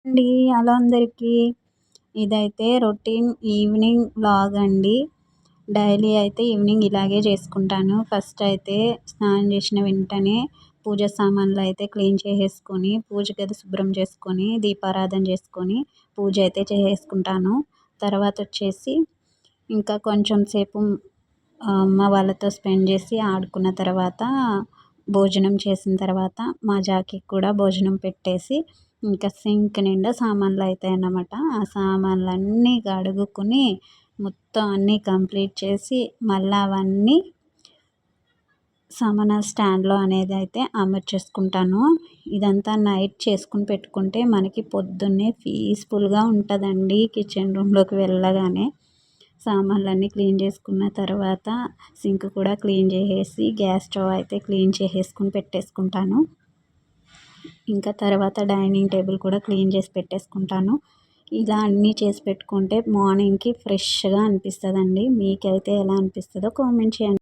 అండి. హలో అందరికీ. ఇదైతే రొటీన్ ఈవినింగ్ వ్లాగ్ అండి. డైలీ అయితే ఈవినింగ్ ఇలాగే చేసుకుంటాను. ఫస్ట్ అయితే స్నానం చేసిన వెంటనే పూజ సామాన్లు అయితే క్లీన్ చేసేసుకొని, పూజ గది శుభ్రం చేసుకొని, దీపారాధన చేసుకొని, పూజ అయితే చేసేసుకుంటాను. తర్వాత వచ్చేసి ఇంకా కొంచెం సేపు అమ్మ వాళ్ళతో స్పెండ్ చేసి ఆడుకున్న తర్వాత భోజనం చేసిన తర్వాత మా జాకీకి కూడా భోజనం పెట్టేసి ఇంకా సింక్ నిండా సామాన్లు అవుతాయి అన్నమాట. ఆ సామాన్లన్నీ కడుగుకొని మొత్తం అన్నీ కంప్లీట్ చేసి మళ్ళీ అవన్నీ సామాన్ల స్టాండ్లో అనేది అయితే అమర్చేసుకుంటాను. ఇదంతా నైట్ చేసుకుని పెట్టుకుంటే మనకి పొద్దున్నే పీస్ఫుల్గా ఉంటుందండి. కిచెన్ రూమ్లోకి వెళ్ళగానే సామాన్లన్నీ క్లీన్ చేసుకున్న తర్వాత సింక్ కూడా క్లీన్ చేసేసి గ్యాస్ స్టవ్ అయితే క్లీన్ చేసేసుకుని పెట్టేసుకుంటాను. ఇంకా తర్వాత డైనింగ్ టేబుల్ కూడా క్లీన్ చేసి పెట్టేసుకుంటాను. ఇలా అన్నీ చేసి పెట్టుకుంటే మార్నింగ్కి ఫ్రెష్గా అనిపిస్తుందండి. మీకైతే ఎలా అనిపిస్తుందో కామెంట్ చేయండి.